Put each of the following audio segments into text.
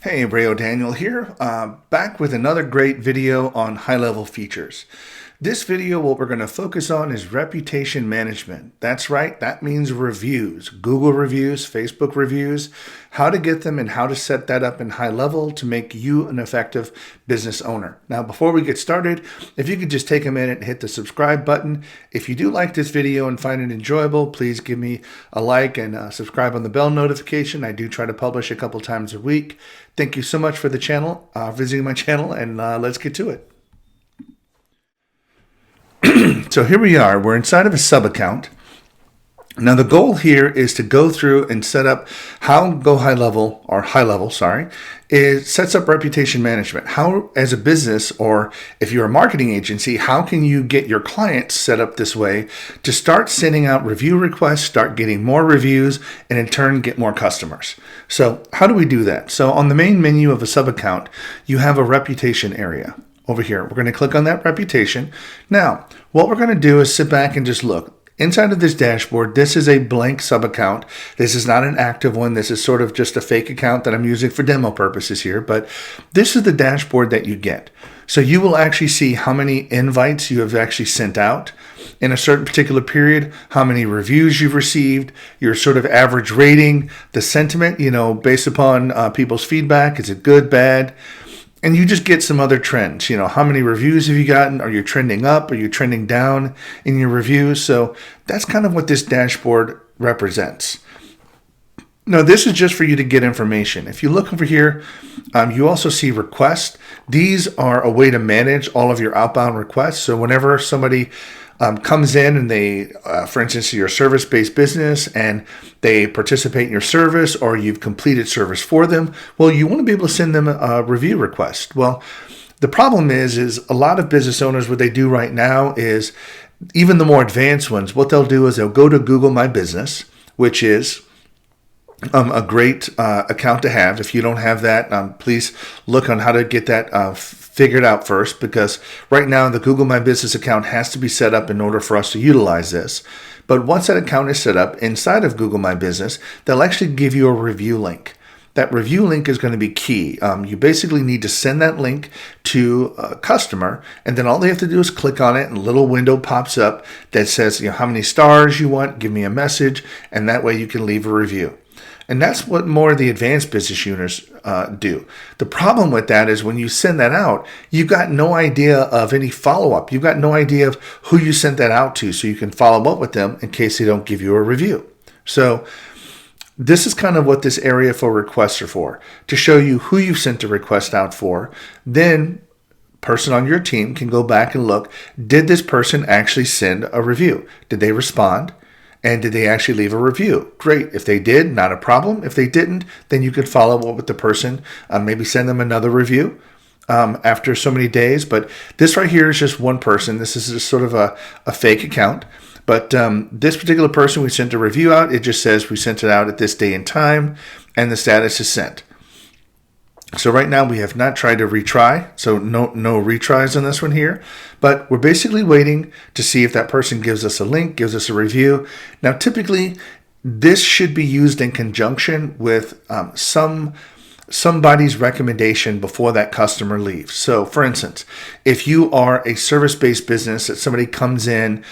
Hey, rayodaniel here, back with another great video on high-level features. This video, what we're going to focus on is reputation management. That's right, that means reviews, Google reviews, Facebook reviews, how to get them and how to set that up in Highlevel to make you an effective business owner. Now, before we get started, if you could just take a minute and hit the subscribe button. If you do like this video and find it enjoyable, please give me a like and subscribe on the bell notification. I do try to publish a couple times a week. Thank you so much for the channel, visiting my channel, and let's get to it. So here we are. We're inside of a sub account. Now the goal here is to go through and set up how Highlevel sets up reputation management. How, as a business, or if you're a marketing agency, how can you get your clients set up this way to start sending out review requests, start getting more reviews, and in turn get more customers? So how do we do that? So on the main menu of a sub account, you have a reputation area. Over here, we're going to click on that reputation. Now, what we're going to do is sit back and just look. Inside of this dashboard, this is a blank sub account. This is not an active one. This is sort of just a fake account that I'm using for demo purposes here, but this is the dashboard that you get. So you will actually see how many invites you have actually sent out in a certain particular period, how many reviews you've received, your sort of average rating, the sentiment, based upon people's feedback. Is it good, bad? And you just get some other trends. How many reviews have you gotten? Are you trending up? Are you trending down in your reviews? So that's kind of what this dashboard represents. Now, this is just for you to get information. If you look over here, you also see requests. These are a way to manage all of your outbound requests. So whenever somebody comes in and they, for instance, you're a service-based business and they participate in your service or you've completed service for them, well, you want to be able to send them a review request. Well, the problem is a lot of business owners, what they do right now is, even the more advanced ones, what they'll do is they'll go to Google My Business, which is a great account to have. If you don't have that, please look on how to get that figured out first, because right now the Google My Business account has to be set up in order for us to utilize this. But once that account is set up inside of Google My Business, they'll actually give you a review link. That review link is going to be key. You basically need to send that link to a customer, and then all they have to do is click on it, and a little window pops up that says, how many stars you want, give me a message, and that way you can leave a review. And that's what more of the advanced business owners do. The problem with that is when you send that out, you've got no idea of any follow-up. You've got no idea of who you sent that out to, so you can follow up with them in case they don't give you a review. So this is kind of what this area for requests are for, to show you who you sent the request out for. Then person on your team can go back and look, did this person actually send a review? Did they respond? And did they actually leave a review? Great. If they did, not a problem. If they didn't, then you could follow up with the person, maybe send them another review after so many days. But this right here is just one person. This is just sort of a fake account. But this particular person, we sent a review out. It just says we sent it out at this day and time, and the status is sent. So right now we have not tried to retry, so no retries on this one here, but we're basically waiting to see if that person gives us a link, gives us a review. Now typically this should be used in conjunction with somebody's recommendation before that customer leaves. So for instance, if you are a service-based business that somebody comes in,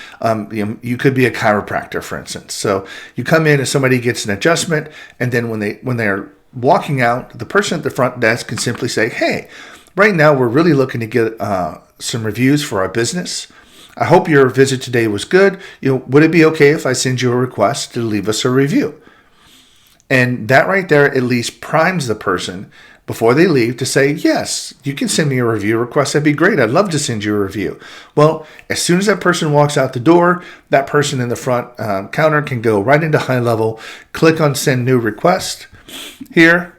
you could be a chiropractor, for instance. So you come in and somebody gets an adjustment, and then when they're walking out, the person at the front desk can simply say, hey, right now we're really looking to get some reviews for our business. I hope your visit today was good. Would it be okay if I send you a request to leave us a review? And that right there at least primes the person before they leave to say, yes, you can send me a review request. That'd be great. I'd love to send you a review. Well, as soon as that person walks out the door, that person in the front counter can go right into Highlevel, click on send new request. Here,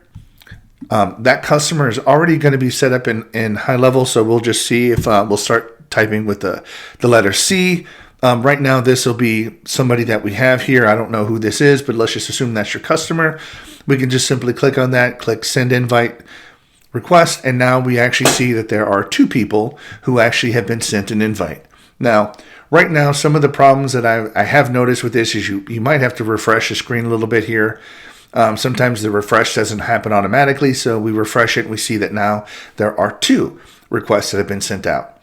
that customer is already going to be set up in Highlevel, so we'll just see if we'll start typing with the letter C. Right now, this will be somebody that we have here. I don't know who this is, but let's just assume that's your customer. We can just simply click on that, click send invite request, and now we actually see that there are two people who actually have been sent an invite. Now, right now, some of the problems that I have noticed with this is you might have to refresh the screen a little bit here. Sometimes the refresh doesn't happen automatically, so we refresh it and we see that now there are 2 requests that have been sent out.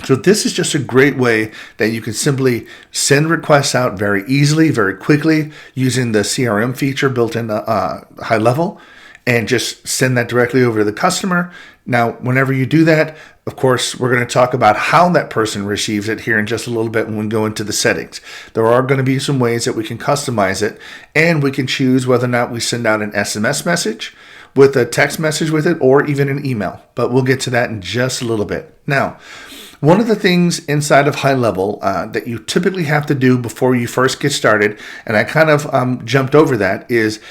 So this is just a great way that you can simply send requests out very easily, very quickly, using the CRM feature built in Highlevel, and just send that directly over to the customer. Now, whenever you do that, of course, we're going to talk about how that person receives it here in just a little bit when we go into the settings. There are going to be some ways that we can customize it, and we can choose whether or not we send out an SMS message with a text message with it, or even an email. But we'll get to that in just a little bit. Now, one of the things inside of Highlevel that you typically have to do before you first get started, and I kind of jumped over that, is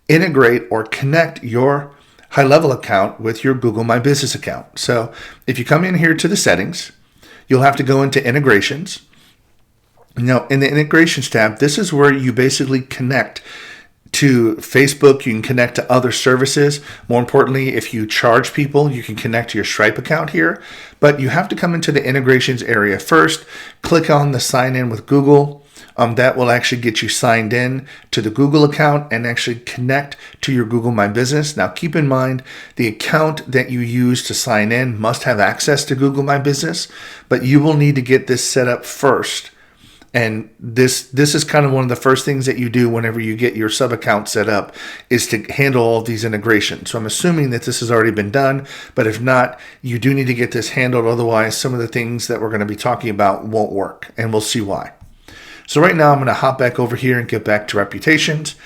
integrate or connect your Highlevel account with your Google My Business account. So if you come in here to the settings, you'll have to go into integrations. Now, in the integrations tab, this is where you basically connect to Facebook. You can connect to other services. More importantly, if you charge people, you can connect to your Stripe account here. But you have to come into the integrations area first, click on the sign in with Google. That will actually get you signed in to the Google account and actually connect to your Google My Business. Now, keep in mind, the account that you use to sign in must have access to Google My Business, but you will need to get this set up first. And this is kind of one of the first things that you do whenever you get your sub account set up, is to handle all of these integrations. So I'm assuming that this has already been done, but if not, you do need to get this handled. Otherwise, some of the things that we're going to be talking about won't work, and we'll see why. So right now I'm going to hop back over here and get back to reputations.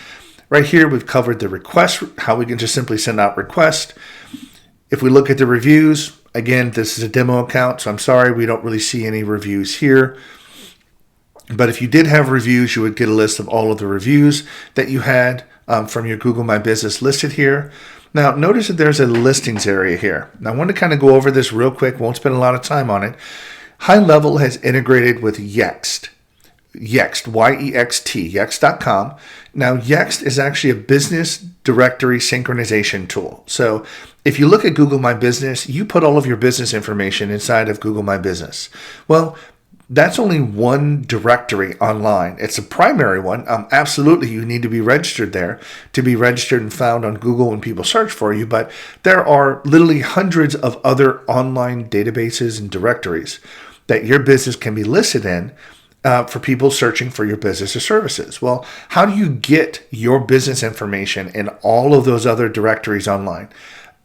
Right here, we've covered the request, how we can just simply send out requests. If we look at the reviews, again, this is a demo account, so I'm sorry, we don't really see any reviews here. But if you did have reviews, you would get a list of all of the reviews that you had from your Google My Business listed here. Now, notice that there's a listings area here. Now, I want to kind of go over this real quick. Won't spend a lot of time on it. Highlevel has integrated with Yest. Yext, Y-E-X-T, Yext.com. Now, Yext is actually a business directory synchronization tool. So if you look at Google My Business, you put all of your business information inside of Google My Business. Well, that's only one directory online. It's a primary one. Absolutely, you need to be registered there to be registered and found on Google when people search for you. But there are literally hundreds of other online databases and directories that your business can be listed in for people searching for your business or services. Well, how do you get your business information in all of those other directories online?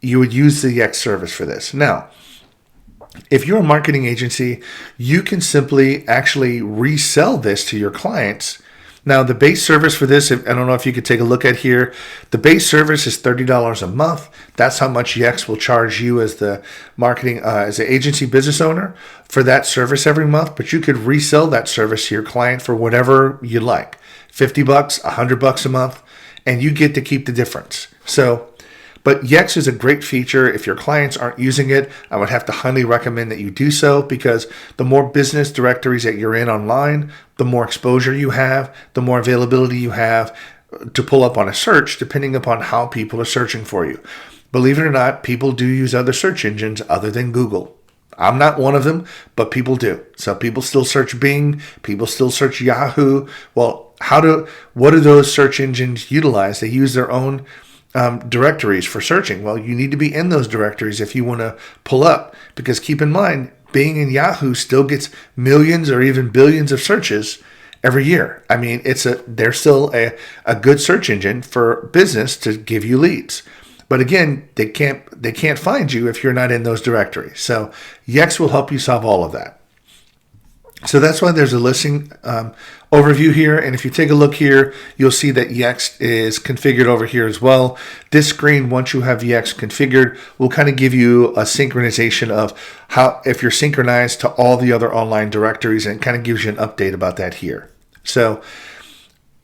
You would use the Yext service for this. Now, if you're a marketing agency, you can simply actually resell this to your clients. Now, the base service for this, I don't know if you could take a look at here. The base service is $30 a month. That's how much Yext will charge you as the marketing, as an agency business owner for that service every month. But you could resell that service to your client for whatever you like, $50, $100 a month, and you get to keep the difference. But Yext is a great feature. If your clients aren't using it, I would have to highly recommend that you do so, because the more business directories that you're in online, the more exposure you have, the more availability you have to pull up on a search, depending upon how people are searching for you. Believe it or not, people do use other search engines other than Google. I'm not one of them, but people do. So people still search Bing, people still search Yahoo. Well, what do those search engines utilize? They use their own directories for searching. Well, you need to be in those directories if you want to pull up, because keep in mind, Bing and Yahoo still gets millions or even billions of searches every year. I mean, they're still a good search engine for business to give you leads. But again, they can't find you if you're not in those directories. So Yext will help you solve all of that. So that's why there's a listing overview here. And if you take a look here, you'll see that Yext is configured over here as well. This screen, once you have Yext configured, will kind of give you a synchronization of if you're synchronized to all the other online directories, and it kind of gives you an update about that here. So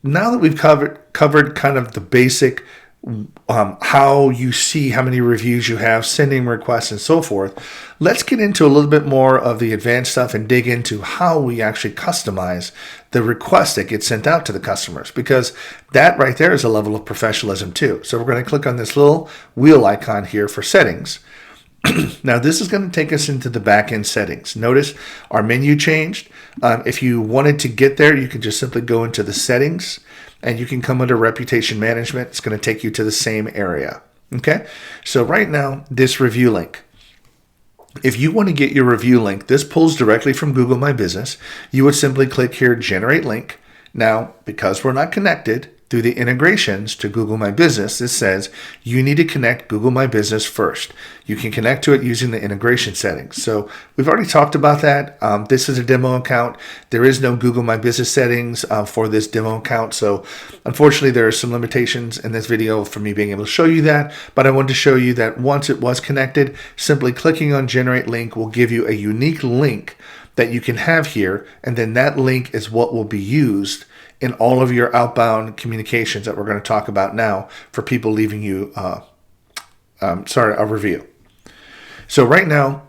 now that we've covered kind of the basic how you see how many reviews you have, sending requests, and so forth, let's get into a little bit more of the advanced stuff and dig into how we actually customize the request that gets sent out to the customers, because that right there is a level of professionalism too. So we're going to click on this little wheel icon here for settings. Now this is going to take us into the back-end settings. Notice our menu changed. If you wanted to get there, you can just simply go into the settings and you can come under reputation management. It's going to take you to the same area. Okay, so right now, this review link. If you want to get your review link, this pulls directly from Google My Business. You would simply click here, generate link. Now, because we're not connected through the integrations to Google My Business, this says you need to connect Google My Business first. You can connect to it using the integration settings. So we've already talked about that. This is a demo account. There is no Google My Business settings for this demo account. So unfortunately, there are some limitations in this video for me being able to show you that. But I wanted to show you that once it was connected, simply clicking on generate link will give you a unique link that you can have here. And then that link is what will be used in all of your outbound communications that we're going to talk about now for people leaving you a review. So right now,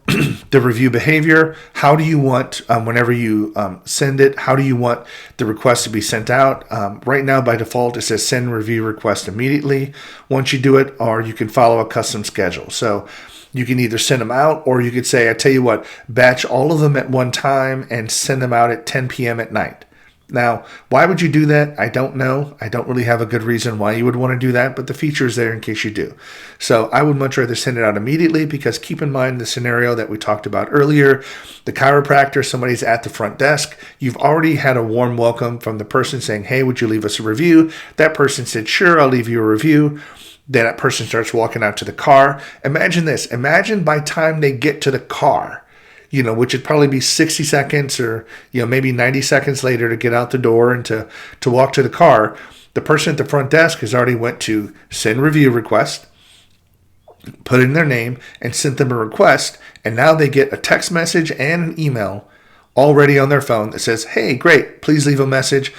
the review behavior, how do you want, whenever you send it, how do you want the request to be sent out? Right now, by default, it says send review request immediately. Once you do it, or you can follow a custom schedule. So you can either send them out, or you could say, I tell you what, batch all of them at one time and send them out at 10 p.m. at night. Now, why would you do that? I don't know. I don't really have a good reason why you would want to do that, but the feature is there in case you do. So I would much rather send it out immediately, because keep in mind the scenario that we talked about earlier, the chiropractor, somebody's at the front desk. You've already had a warm welcome from the person saying, hey, would you leave us a review? That person said, sure, I'll leave you a review. Then that person starts walking out to the car. Imagine this. Imagine by the time they get to the car, which would probably be 60 seconds or, maybe 90 seconds later to get out the door and to walk to the car, the person at the front desk has already went to send review request, put in their name, and sent them a request. And now they get a text message and an email already on their phone that says, hey, great, please leave a message.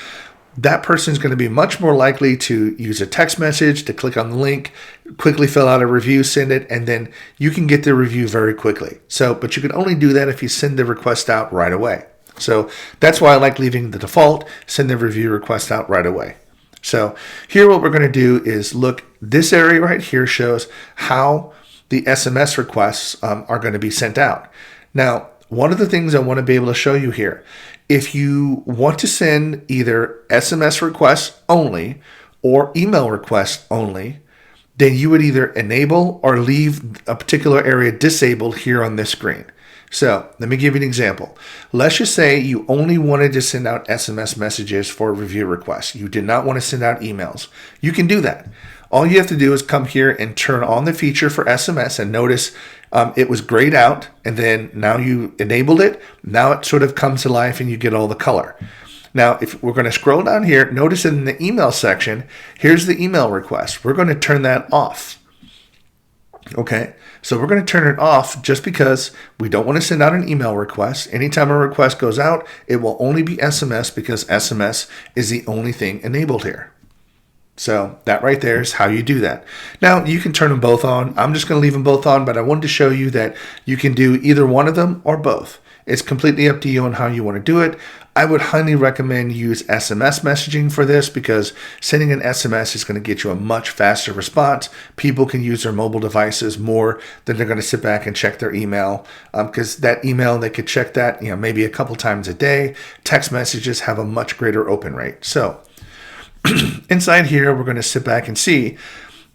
That person is going to be much more likely to use a text message, to click on the link, quickly fill out a review, send it, and then you can get the review very quickly. But you can only do that if you send the request out right away. So that's why I like leaving the default, send the review request out right away. So here what we're going to do is look, this area right here shows how the SMS requests are going to be sent out. Now, one of the things I want to be able to show you here, if you want to send either SMS requests only or email requests only, then you would either enable or leave a particular area disabled here on this screen. So let me give you an example. Let's just say you only wanted to send out SMS messages for review requests. You did not want to send out emails. You can do that. All you have to do is come here and turn on the feature for SMS, and notice it was grayed out, and then now you enabled it. Now it sort of comes to life and you get all the color. Now, if we're going to scroll down here, notice in the email section, here's the email request. We're going to turn that off. Okay, so we're going to turn it off just because we don't want to send out an email request. Anytime a request goes out, it will only be SMS, because SMS is the only thing enabled here. So that right there is how you do that. Now, you can turn them both on. I'm just going to leave them both on, but I wanted to show you that you can do either one of them or both. It's completely up to you on how you want to do it. I would highly recommend you use SMS messaging for this, because sending an SMS is going to get you a much faster response. People can use their mobile devices more than they're going to sit back and check their email, because that email, they could check that maybe a couple times a day. Text messages have a much greater open rate. So inside here, we're going to sit back and see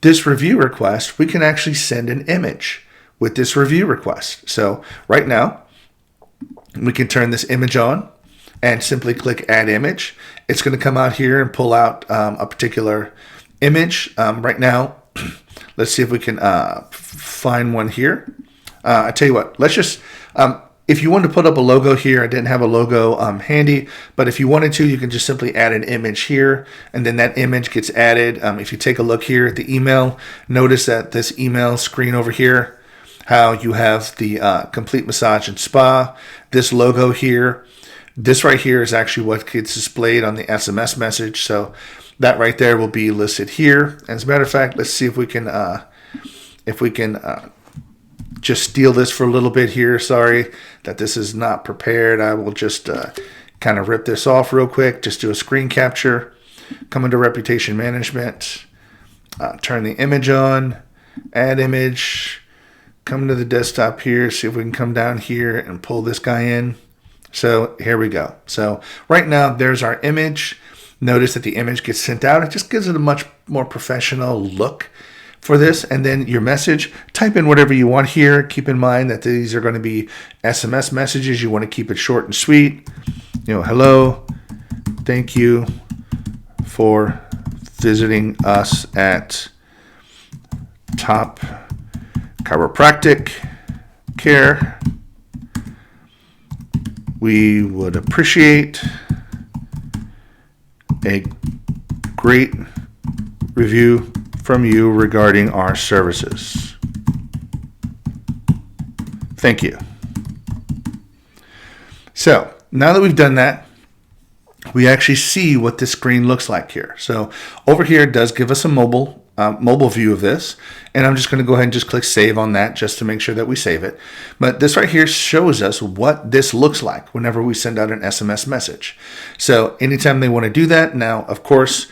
this review request. We can actually send an image with this review request. So right now, we can turn this image on and simply click add image. It's going to come out here and pull out a particular image. Right now, let's see if we can find one here. I tell you what, let's just, if you want to put up a logo here, I didn't have a logo handy, but if you wanted to, you can just simply add an image here, and then that image gets added. If you take a look here at the email, notice that this email screen over here, how you have the complete massage and spa, this logo here. This right here is actually what gets displayed on the SMS message. So that right there will be listed here. As a matter of fact, let's see if we can just steal this for a little bit here. Sorry that this is not prepared. I will just kind of rip this off real quick. Just do a screen capture. Come into Reputation Management. Turn the image on. Add image. Come to the desktop here. See if we can come down here and pull this guy in. So here we go. So right now there's our image. Notice that the image gets sent out. It just gives it a much more professional look for this. And then your message, type in whatever you want here. Keep in mind that these are going to be SMS messages. You want to keep it short and sweet. Hello, thank you for visiting us at Top Chiropractic Care. We would appreciate a great review from you regarding our services. Thank you. So now that we've done that, we actually see what this screen looks like here. So over here it does give us a mobile view of this, and I'm just going to go ahead and just click save on that just to make sure that we save it. But this right here shows us what this looks like whenever we send out an SMS message. So anytime they want to do that, now of course,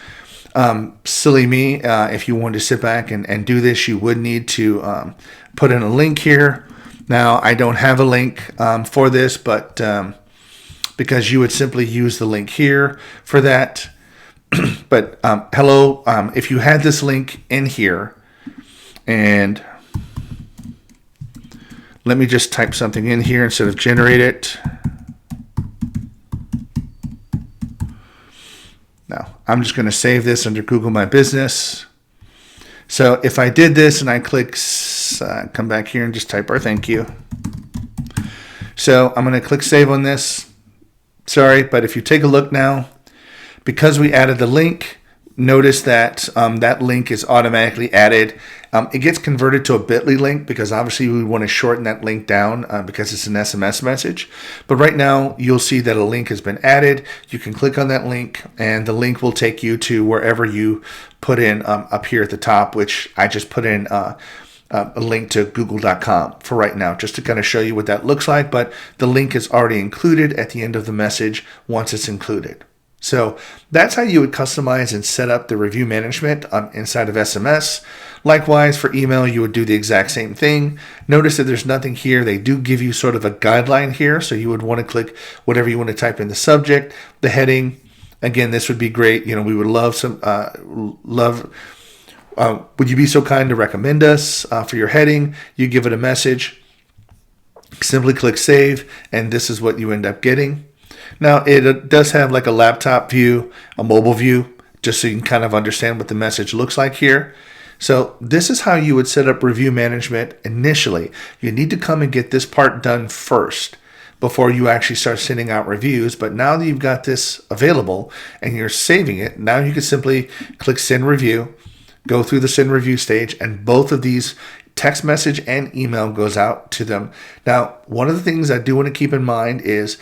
silly me, if you wanted to sit back and do this, you would need to put in a link here. Now I don't have a link for this, but because you would simply use the link here for that. But hello, if you had this link in here, and let me just type something in here instead of generate it. Now, I'm just going to save this under Google My Business. So if I did this and I click, come back here and just type our thank you. So I'm going to click save on this. Sorry, but if you take a look now, because we added the link, notice that that link is automatically added. It gets converted to a bit.ly link because obviously we want to shorten that link down because it's an SMS message. But right now you'll see that a link has been added. You can click on that link and the link will take you to wherever you put in up here at the top, which I just put in a link to google.com for right now, just to kind of show you what that looks like. But the link is already included at the end of the message once it's included. So that's how you would customize and set up the review management inside of SMS. Likewise, for email, you would do the exact same thing. Notice that there's nothing here. They do give you sort of a guideline here. So you would want to click whatever you want to type in the subject, the heading. Again, this would be great. We would love some, would you be so kind to recommend us for your heading? You give it a message, simply click save, and this is what you end up getting. Now, it does have like a laptop view, a mobile view, just so you can kind of understand what the message looks like here. So this is how you would set up review management initially. You need to come and get this part done first before you actually start sending out reviews. But now that you've got this available and you're saving it, now you can simply click send review, go through the send review stage, and both of these text message and email goes out to them. Now, one of the things I do want to keep in mind is,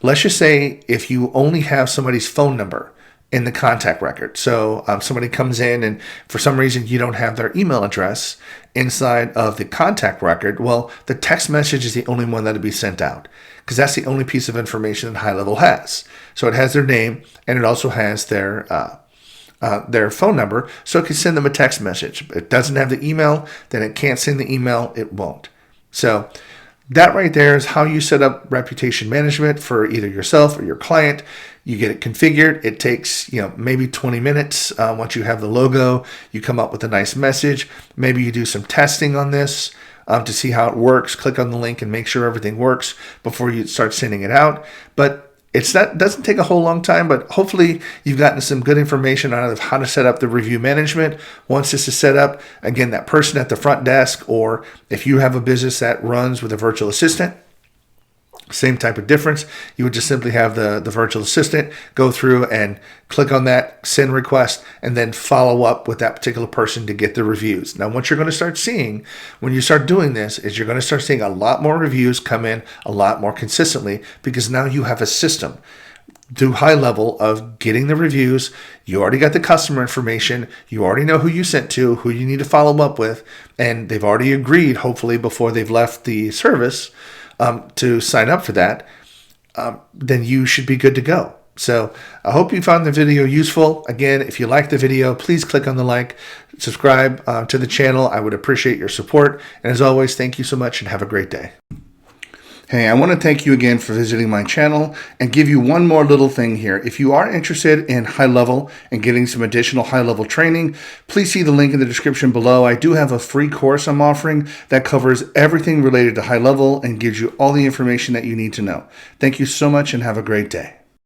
let's just say if you only have somebody's phone number in the contact record. So somebody comes in and for some reason you don't have their email address inside of the contact record. Well, the text message is the only one that will be sent out because that's the only piece of information that Highlevel has. So it has their name and it also has their phone number. So it can send them a text message. If it doesn't have the email, then it can't send the email. It won't. So that right there is how you set up reputation management for either yourself or your client. You get it configured. It takes, maybe 20 minutes. Once you have the logo, you come up with a nice message. Maybe you do some testing on this to see how it works. Click on the link and make sure everything works before you start sending it out. But doesn't take a whole long time, but hopefully you've gotten some good information out of how to set up the review management. Once this is set up, again, that person at the front desk, or if you have a business that runs with a virtual assistant, same type of difference. You would just simply have the virtual assistant go through and click on that send request and then follow up with that particular person to get the reviews. Now, what you're going to start seeing when you start doing this is you're going to start seeing a lot more reviews come in a lot more consistently because now you have a system through Highlevel of getting the reviews. You already got the customer information. You already know who you sent to, who you need to follow up with, and they've already agreed, hopefully before they've left the service, to sign up for that, then you should be good to go. So I hope you found the video useful. Again, if you like the video, please click on the like, subscribe to the channel. I would appreciate your support. And as always, thank you so much and have a great day. Hey, I want to thank you again for visiting my channel and give you one more little thing here. If you are interested in high level and getting some additional high level training, please see the link in the description below. I do have a free course I'm offering that covers everything related to high level and gives you all the information that you need to know. Thank you so much and have a great day.